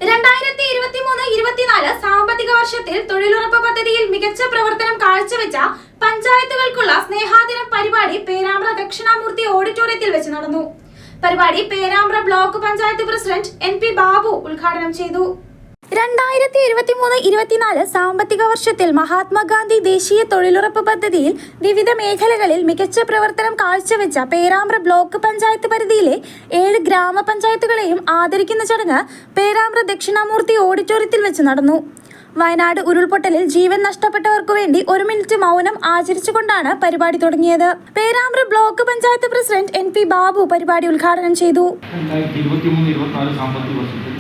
2023-24 സാമ്പത്തിക വർഷത്തിൽ തൊഴിലുറപ്പ് പദ്ധതിയിൽ മികച്ച പ്രവർത്തനം കാഴ്ചവെച്ച പഞ്ചായത്തുകൾക്കുള്ള സ്നേഹാദിനം പരിപാടി പേരാമ്പ്ര ദക്ഷിണാമൂർത്തി ഓഡിറ്റോറിയത്തിൽ വെച്ച് നടന്നു. പരിപാടി Perambra block panchayat president NP Babu ഉദ്ഘാടനം ചെയ്തു. 2023-24 സാമ്പത്തിക വർഷത്തിൽ മഹാത്മാഗാന്ധി ദേശീയ തൊഴിലുറപ്പ് പദ്ധതിയിൽ വിവിധ മേഖലകളിൽ മികച്ച പ്രവർത്തനം കാഴ്ചവെച്ച പേരാമ്പ്ര ബ്ലോക്ക് പഞ്ചായത്ത് പരിധിയിലെ 7 ഗ്രാമപഞ്ചായത്തുകളെയും ആദരിക്കുന്ന ചടങ്ങ് പേരാമ്പ്ര ദക്ഷിണാമൂർത്തി ഓഡിറ്റോറിയത്തിൽ വെച്ച് നടന്നു. വയനാട് ഉരുൾപൊട്ടലിൽ ജീവൻ നഷ്ടപ്പെട്ടവർക്കു വേണ്ടി 1 മിനിറ്റ് മൗനം ആചരിച്ചുകൊണ്ടാണ് പരിപാടി തുടങ്ങിയത്. Perambra block panchayat president NP Babu പരിപാടി ഉദ്ഘാടനം ചെയ്തു. 2023-24 സാമ്പത്തിക വർഷത്തിൽ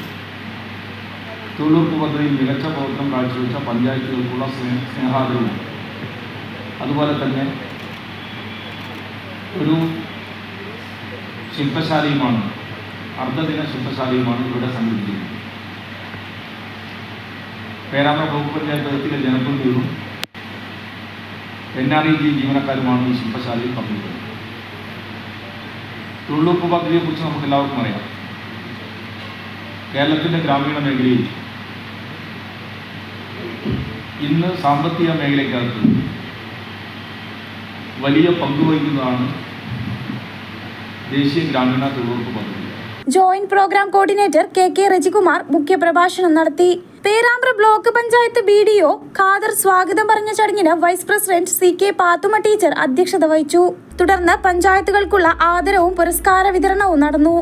തൊഴിലുറപ്പ് പദ്ധതിയിൽ മികച്ച പ്രവർത്തനം കാഴ്ചവെച്ച പഞ്ചായത്തുകൾക്കുള്ള സ്നേഹാദരവും അതുപോലെ തന്നെ ഒരു ശില്പശാലയുമാണ്, അർദ്ധദിന ശില്പശാലയുമാണ് ഇവിടെ സംഘടിപ്പിക്കുന്നത്. പേരാമ്പ്ര ബ്ലോക്ക് പഞ്ചായത്തിലെ ജനപ്രതിനിധികളും NREG ജീവനക്കാരുമാണ് ഈ ശില്പശാലയിൽ പങ്കെടുക്കുന്നത്. തൊഴിലുറപ്പ് പദ്ധതിയെക്കുറിച്ച് നമുക്ക് എല്ലാവർക്കും അറിയാം. കേരളത്തിൻ്റെ ഗ്രാമീണ മേഖലയിൽ ഇന്ന് സാമ്പത്തിക മേഖലയ്ക്കകത്ത് വലിയ പങ്കുവഹിക്കുന്നതാണ് ദേശീയ ഗ്രാമീണ തൊഴിലുറപ്പ് പദ്ധതി. Joint programme coordinator KK Rajikumar മുഖ്യപ്രഭാഷണം നടത്തി. പേരാമ്പ്ര ബ്ലോക്ക് പഞ്ചായത്ത് BDO ഖാദർ സ്വാഗതം പറഞ്ഞ ചടങ്ങിന് vice president CK Pathumma teacher അധ്യക്ഷത വഹിച്ചു. തുടർന്ന് പഞ്ചായത്തുകൾക്കുള്ള ആദരവും പുരസ്കാര വിതരണവും നടന്നു.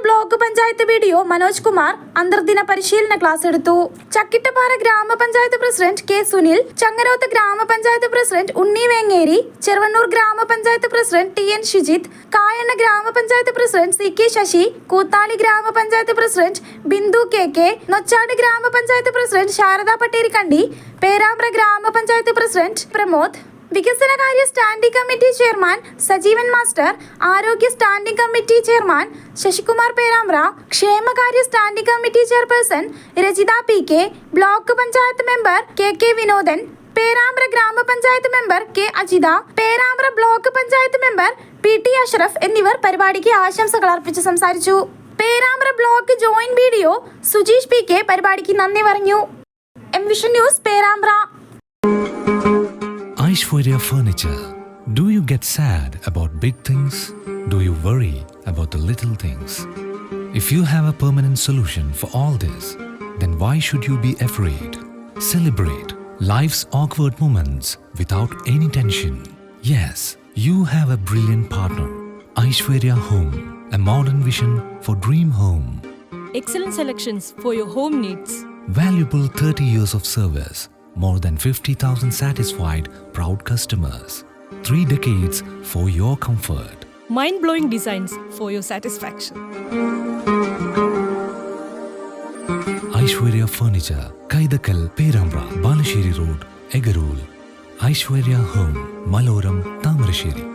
ബ്ലോക്ക് പഞ്ചായത്ത് BDO മനോജ് കുമാർ അന്തർദിന പരിശീലന ക്ലാസ് എടുത്തു. ചക്കിട്ടപ്പാറ ഗ്രാമപഞ്ചായത്ത് പ്രസിഡന്റ് K സുനിൽ, ചങ്ങരോത്ത് ഗ്രാമപഞ്ചായത്ത് പ്രസിഡന്റ് ഉണ്ണി വേങ്ങേരി, ചെറുവണ്ണൂർ ഗ്രാമപഞ്ചായത്ത് പ്രസിഡന്റ് TN ഷിജിത്ത്, കായണ്ണ ഗ്രാമപഞ്ചായത്ത് പ്രസിഡന്റ് CK ശശി, കൂത്താളി ഗ്രാമപഞ്ചായത്ത് പ്രസിഡന്റ് ബിന്ദു KK, നൊച്ചാട് ഗ്രാമപഞ്ചായത്ത് പ്രസിഡന്റ് ശാരദ പട്ടേരിക്കണ്ടി, പേരാമ്പ്ര ഗ്രാമപഞ്ചായത്ത് പ്രസിഡന്റ് പ്രമോദ്, വികസനകാര്യ standing committee chairman Sajeevan master, ആരോഗ്യ standing committee chairman Sasikumar Perambra, ക്ഷേമകാര്യ standing committee chairperson Rajitha PK, block panchayat member KK Vinodan, Perambra ഗ്രാമപഞ്ചായത്ത് member K Ajitha, Perambra block panchayat member PT Ashraf എന്നിവർ പരിപാടിക്ക് ആശംസകൾ അർപ്പിച്ച് സംസാരിച്ചു. Perambra block joint BDO Sujeesh PK പരിപാടിക്ക് നന്ദി പറഞ്ഞു. M-Vision news Perambra. Aishwarya Furniture. Do you get sad about big things? Do you worry about the little things? If you have a permanent solution for all this, then why should you be afraid? Celebrate life's awkward moments without any tension. Yes, you have a brilliant partner. Aishwarya Home, a modern vision for dream home. Excellent selections for your home needs. Valuable 30 years of service. More than 50,000 satisfied, proud customers. 3 decades for your comfort. Mind-blowing designs for your satisfaction. Aishwarya Furniture, Kaidakal, Perambra, Balashiri Road, Egarul. Aishwarya Home, Maloram, Tamarasheri.